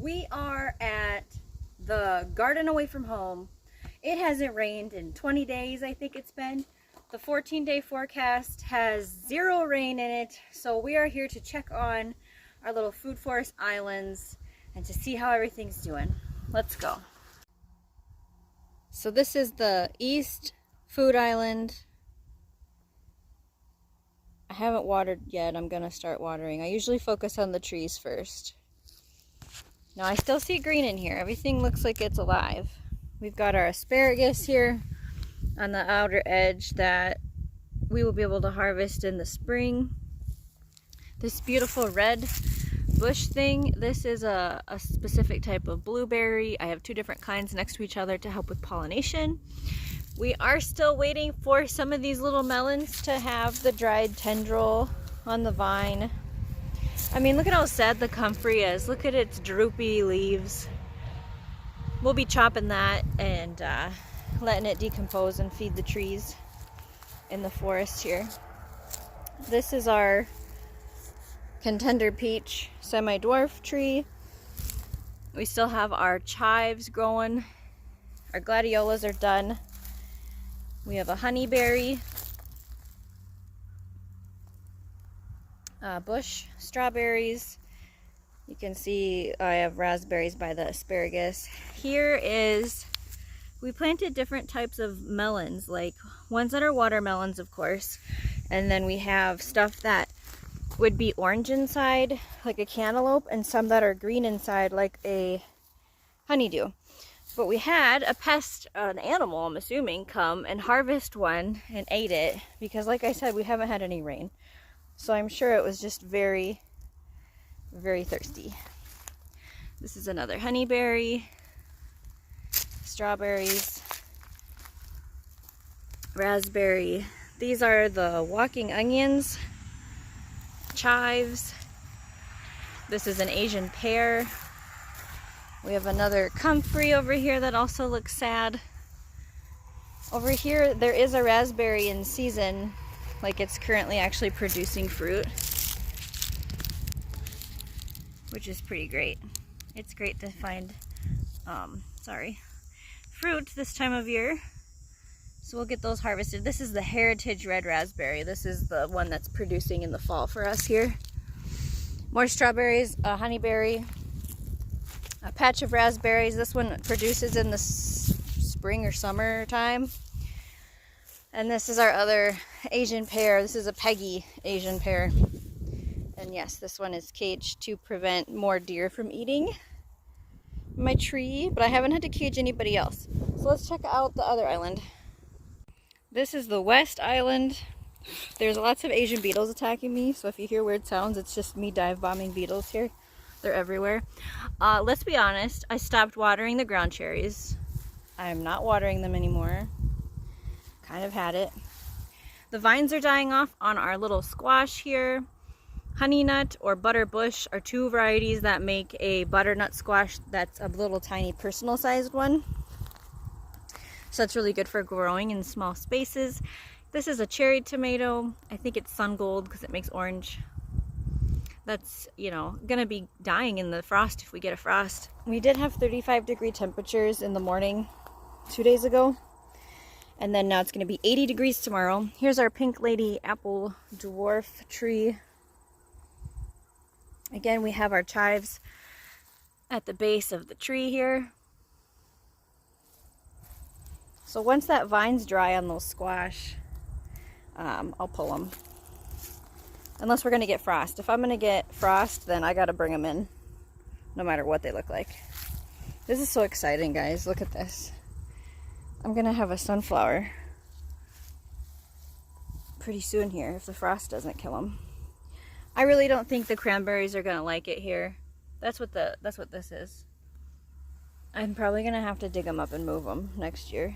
We are at the garden away from home. It hasn't rained in 20 days, I think it's been. The 14-day forecast has 0 rain in it, so we are here to check on our little food forest islands and to see how everything's doing. Let's go. So this is the East Food Island. I haven't watered yet. I'm gonna start watering. I usually focus on the trees first. Now I still see green in here. Everything looks like it's alive. We've got our asparagus here on the outer edge that we will be able to harvest in the spring. This beautiful red bush thing, this is a specific type of blueberry. I have 2 different kinds next to each other to help with pollination. We are still waiting for some of these little melons to have the dried tendril on the vine. I mean, look at how sad the comfrey is. Look at its droopy leaves. We'll be chopping that and letting it decompose and feed the trees in the forest here. This is our contender peach semi-dwarf tree. We still have our chives growing. Our gladiolas are done. We have a honeyberry bush, strawberries. You can see I have raspberries by the asparagus. Here is, we planted different types of melons, like ones that are watermelons, of course, and then we have stuff that would be orange inside, like a cantaloupe, and some that are green inside, like a honeydew. But we had a pest, an animal, I'm assuming, come and harvest one and ate it, because like I said, we haven't had any rain. So I'm sure it was just very, very thirsty. This is another honeyberry, strawberries, raspberry. These are the walking onions, chives. This is an Asian pear. We have another comfrey over here that also looks sad. Over here there is a raspberry in season, like it's currently actually producing fruit, which is pretty great. It's great to find fruit this time of year. So we'll get those harvested. This is the Heritage Red Raspberry. This is the one that's producing in the fall for us here. More strawberries, a honeyberry, a patch of raspberries. This one produces in the spring or summer time. And this is our other Asian pear. This is a Peggy Asian pear. And yes, this one is caged to prevent more deer from eating my tree, but I haven't had to cage anybody else. So let's check out the other island. This is the West Island. There's lots of Asian beetles attacking me, so if you hear weird sounds, it's just me dive bombing beetles here. They're everywhere. Let's be honest, I stopped watering the ground cherries. I'm not watering them anymore. Kind of had it. The vines are dying off on our little squash here. Honey nut or butter bush are 2 varieties that make a butternut squash that's a little tiny personal sized one. So that's really good for growing in small spaces. This is a cherry tomato. I think it's sun gold because it makes orange. That's, you know, gonna be dying in the frost if we get a frost. We did have 35-degree temperatures in the morning 2 days ago. And then now it's going to be 80 degrees tomorrow. Here's our Pink Lady apple dwarf tree. Again, we have our chives at the base of the tree here. So once that vine's dry on those squash, I'll pull them. Unless we're going to get frost. If I'm going to get frost, then I got to bring them in, no matter what they look like. This is so exciting, guys. Look at this. I'm gonna have a sunflower pretty soon here if the frost doesn't kill them. I really don't think the cranberries are gonna like it here. That's what this is. I'm probably gonna have to dig them up and move them next year.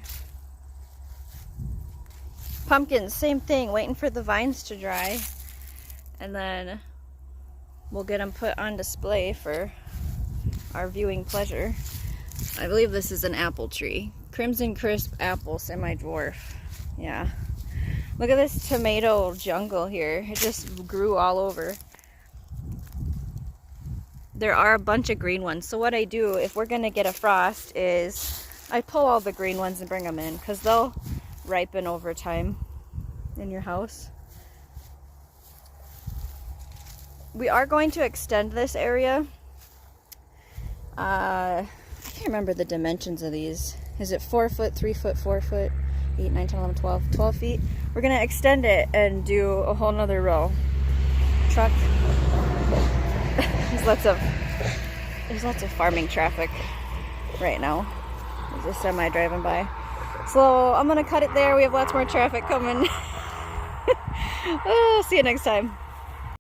Pumpkins, same thing, waiting for the vines to dry, and then we'll get them put on display for our viewing pleasure. I believe this is an apple tree. Crimson Crisp apple semi-dwarf. Yeah. Look at this tomato jungle here. It just grew all over. there are a bunch of green ones. So what I do if we're gonna get a frost is I pull all the green ones and bring them in because they'll ripen over time in your house. We are going to extend this area. I can't remember the dimensions of these. Is it 4 foot, 3 foot, 4 foot, 8, 9, 10, 11, 12 feet? We're gonna extend it and do a whole nother row. Truck. There's lots of farming traffic right now. There's a semi driving by. So I'm gonna cut it there. We have lots more traffic coming. Oh, see you next time.